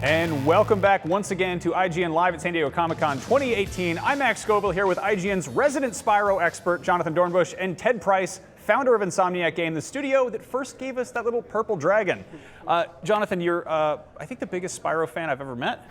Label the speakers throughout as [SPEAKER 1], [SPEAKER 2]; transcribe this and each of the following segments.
[SPEAKER 1] And welcome back once again to IGN Live at San Diego Comic-Con 2018. I'm Max Scoville here with IGN's resident Spyro expert, Jonathan Dornbush, and Ted Price, founder of Insomniac Game, the studio that first gave us that little purple dragon. Jonathan, you're, I think, the biggest Spyro fan I've ever met.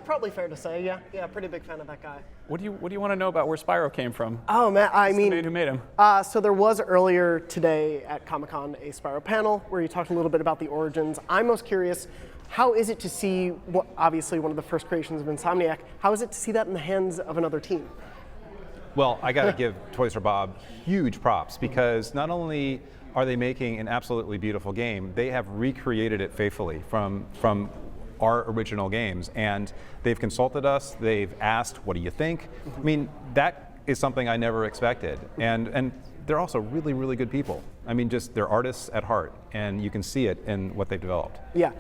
[SPEAKER 2] Probably fair to say, yeah, pretty big fan of that guy.
[SPEAKER 1] What do you want to know about where Spyro came from?
[SPEAKER 2] Oh man, I mean,
[SPEAKER 1] the man who made him.
[SPEAKER 2] So there was earlier today at Comic-Con a Spyro panel where you talked a little bit about the origins. I'm most curious, how is it to see, obviously one of the first creations of Insomniac, how is it to see that in the hands of another team?
[SPEAKER 3] Well, I got to give Toys for Bob huge props because not only are they making an absolutely beautiful game, they have recreated it faithfully from our original games, and they've consulted us, they've asked, what do you think? I mean, that is something I never expected, and they're also really, really good people. I mean, just they're artists at heart, and you can see it in what they've developed.
[SPEAKER 2] Yeah,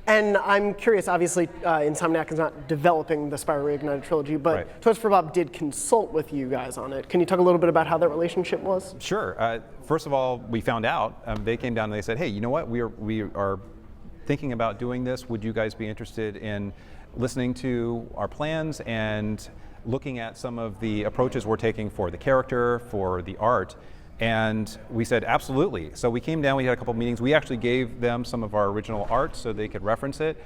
[SPEAKER 2] and I'm curious, obviously Insomniac is not developing the Spyro Reignited Trilogy, but right. Toys for Bob did consult with you guys on it. Can you talk a little bit about how that relationship was?
[SPEAKER 3] Sure. First of all, we found out, they came down and they said, hey, you know what, we are thinking about doing this. Would you guys be interested in listening to our plans and looking at some of the approaches we're taking for the character, for the art? And we said, absolutely. So we came down, we had a couple meetings. We actually gave them some of our original art so they could reference it.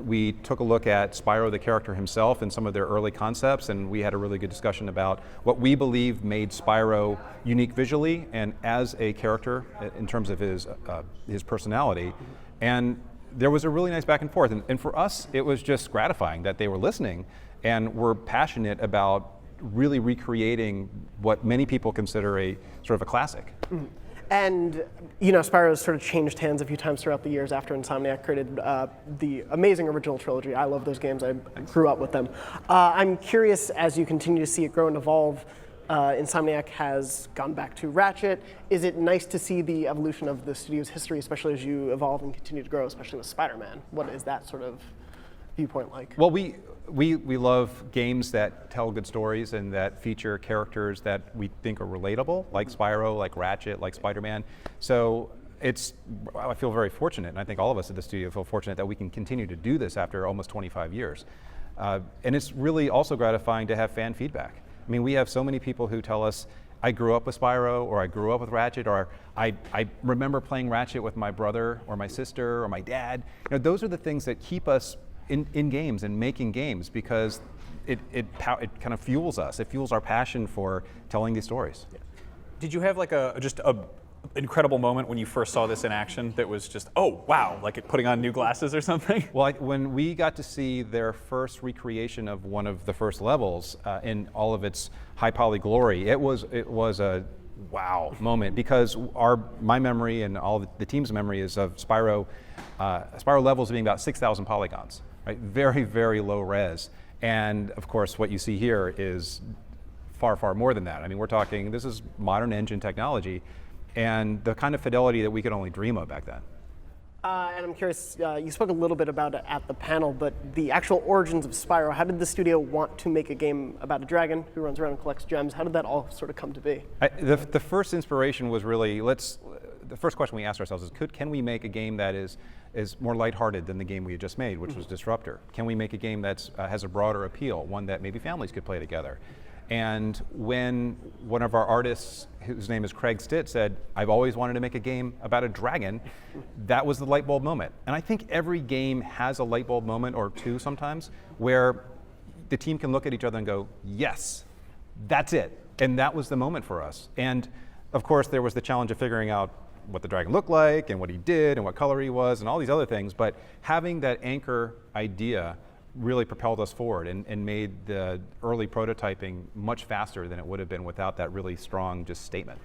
[SPEAKER 3] We took a look at Spyro, the character himself, and some of their early concepts, and we had a really good discussion about what we believe made Spyro unique visually and as a character in terms of his personality. And there was a really nice back and forth. And for us, it was just gratifying that they were listening and were passionate about really recreating what many people consider a sort of a classic.
[SPEAKER 2] Mm-hmm. And, you know, Spyro's sort of changed hands a few times throughout the years after Insomniac created the amazing original trilogy. I love those games. I grew up with them. I'm curious, as you continue to see it grow and evolve, Insomniac has gone back to Ratchet. Is it nice to see the evolution of the studio's history, especially as you evolve and continue to grow, especially with Spider-Man? What is that sort of viewpoint like?
[SPEAKER 3] Well, we love games that tell good stories and that feature characters that we think are relatable, like Spyro, like Ratchet, like Spider-Man. So I feel very fortunate, and I think all of us at the studio feel fortunate that we can continue to do this after almost 25 years. And it's really also gratifying to have fan feedback. I mean, we have so many people who tell us, I grew up with Spyro, or I grew up with Ratchet, or I remember playing Ratchet with my brother, or my sister, or my dad. You know, those are the things that keep us in games and making games, because it kind of fuels us. It fuels our passion for telling these stories.
[SPEAKER 1] Did you have like just a incredible moment when you first saw this in action that was just, oh wow, like it putting on new glasses or something?
[SPEAKER 3] Well, when we got to see their first recreation of one of the first levels in all of its high poly glory, it was a wow moment, because my memory and all the team's memory is of Spyro levels being about 6,000 polygons, right? Very, very low res. And of course, what you see here is far, far more than that. I mean, we're talking, this is modern engine technology, and the kind of fidelity that we could only dream of back then.
[SPEAKER 2] And I'm curious, you spoke a little bit about it at the panel, but the actual origins of Spyro, how did the studio want to make a game about a dragon who runs around and collects gems? How did that all sort of come to be?
[SPEAKER 3] The first inspiration was really, the first question we asked ourselves is, can we make a game that is more lighthearted than the game we had just made, which was Disruptor? Can we make a game that has a broader appeal, one that maybe families could play together? And when one of our artists, whose name is Craig Stitt, said, I've always wanted to make a game about a dragon, that was the light bulb moment. And I think every game has a light bulb moment or two sometimes where the team can look at each other and go, yes, that's it. And that was the moment for us. And of course, there was the challenge of figuring out what the dragon looked like and what he did and what color he was and all these other things. But having that anchor idea really propelled us forward and made the early prototyping much faster than it would have been without that really strong just statement.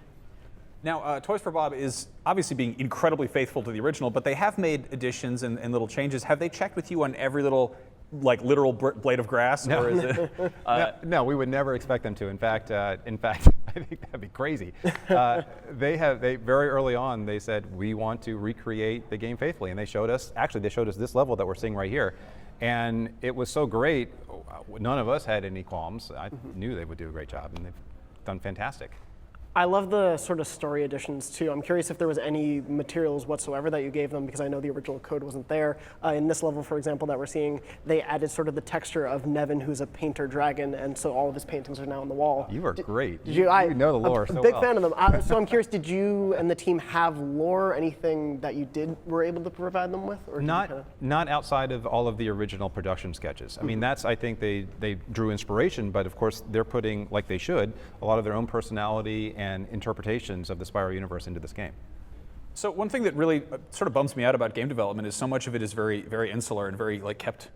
[SPEAKER 1] Now, Toys for Bob is obviously being incredibly faithful to the original, but they have made additions and little changes. Have they checked with you on every little, like, literal blade of grass?
[SPEAKER 3] No.
[SPEAKER 1] Or is it,
[SPEAKER 3] no, we would never expect them to. In fact, I think that'd be crazy. They very early on, they said, we want to recreate the game faithfully. And they showed us this level that we're seeing right here. And it was so great, none of us had any qualms. I knew they would do a great job, and they've done fantastic.
[SPEAKER 2] I love the sort of story additions too. I'm curious if there was any materials whatsoever that you gave them, because I know the original code wasn't there. In this level, for example, that we're seeing, they added sort of the texture of Nevin, who's a painter dragon, and so all of his paintings are now on the wall.
[SPEAKER 3] You are great.
[SPEAKER 2] Did you
[SPEAKER 3] know the lore
[SPEAKER 2] I'm
[SPEAKER 3] so
[SPEAKER 2] a big
[SPEAKER 3] well.
[SPEAKER 2] fan of them. So I'm curious, did you and the team have lore, anything that you were able to provide them with? Or did you kinda...
[SPEAKER 3] Not outside of all of the original production sketches. I mean, that's, I think they drew inspiration, but of course they're putting, like they should, a lot of their own personality and interpretations of the Spyro universe into this game.
[SPEAKER 1] So one thing that really sort of bums me out about game development is so much of it is very, very insular and very like kept,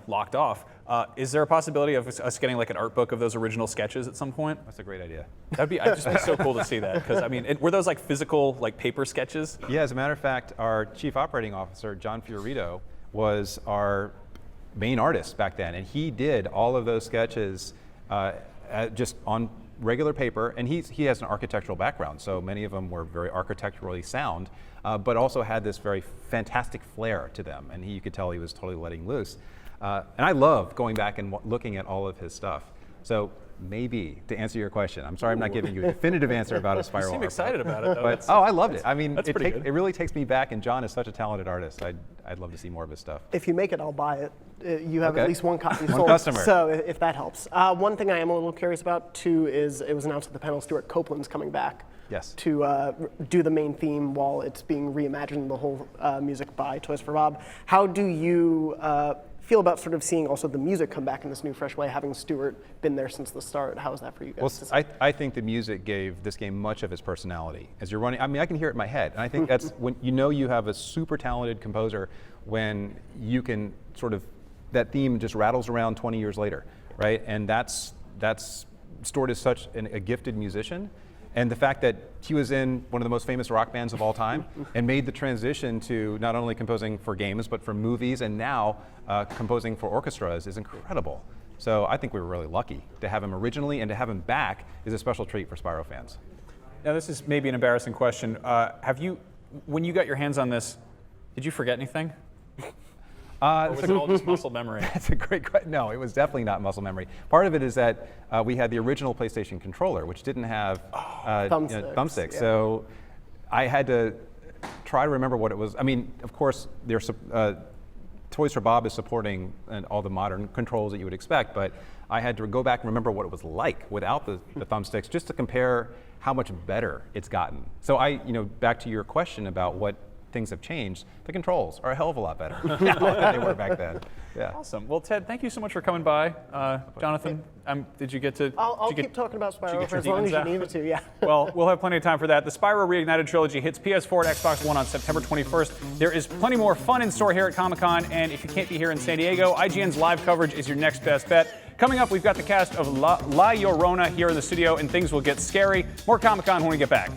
[SPEAKER 1] locked off. Is there a possibility of us getting like an art book of those original sketches at some point?
[SPEAKER 3] That's a great idea.
[SPEAKER 1] I'd just be so cool to see that, because I mean, were those like physical like paper sketches?
[SPEAKER 3] Yeah, as a matter of fact, our chief operating officer, John Fiorito, was our main artist back then, and he did all of those sketches just on regular paper, and he has an architectural background, so many of them were very architecturally sound, but also had this very fantastic flair to them, and you could tell he was totally letting loose. And I love going back and looking at all of his stuff. So maybe, to answer your question, I'm sorry I'm not giving you a definitive answer about a Spyro.
[SPEAKER 1] You seem excited about it, though.
[SPEAKER 3] But, I loved it. I mean,
[SPEAKER 1] it
[SPEAKER 3] really takes me back, and John is such a talented artist. I'd love to see more of his stuff.
[SPEAKER 2] If you make it, I'll buy it. You have
[SPEAKER 3] Okay.
[SPEAKER 2] at least one copy
[SPEAKER 3] One
[SPEAKER 2] sold,
[SPEAKER 3] customer.
[SPEAKER 2] so if that helps. One thing I am a little curious about, too, is it was announced at the panel Stuart Copeland's coming back
[SPEAKER 3] Yes.
[SPEAKER 2] to do the main theme while it's being reimagined, the whole music by Toys for Bob. How do you feel about sort of seeing also the music come back in this new, fresh way, having Stuart been there since the start? How is that for you guys?
[SPEAKER 3] Well, I think the music gave this game much of its personality. As you're running, I mean, I can hear it in my head, and I think that's when you have a super talented composer, when you can sort of, that theme just rattles around 20 years later, right? And that's Stuart is such a gifted musician. And the fact that he was in one of the most famous rock bands of all time and made the transition to not only composing for games, but for movies, and now composing for orchestras is incredible. So I think we were really lucky to have him originally, and to have him back is a special treat for Spyro fans.
[SPEAKER 1] Now this is maybe an embarrassing question. When you got your hands on this, did you forget anything? Or was it all just muscle memory?
[SPEAKER 3] That's a great question. No, it was definitely not muscle memory. Part of it is that we had the original PlayStation controller, which didn't have thumbsticks.
[SPEAKER 2] Yeah.
[SPEAKER 3] So I had to try to remember what it was. I mean, of course, Toys for Bob is supporting all the modern controls that you would expect, but I had to go back and remember what it was like without the thumbsticks, just to compare how much better it's gotten. So back to your question about what things have changed, the controls are a hell of a lot better now than they were back then. Yeah.
[SPEAKER 1] Awesome. Well, Ted, thank you so much for coming by. Jonathan, did you get to?
[SPEAKER 2] I'll keep talking about Spyro for as long as you need me to, yeah.
[SPEAKER 1] Well, we'll have plenty of time for that. The Spyro Reignited Trilogy hits PS4 and Xbox One on September 21st. There is plenty more fun in store here at Comic-Con, and if you can't be here in San Diego, IGN's live coverage is your next best bet. Coming up, we've got the cast of La Llorona here in the studio, and things will get scary. More Comic-Con when we get back.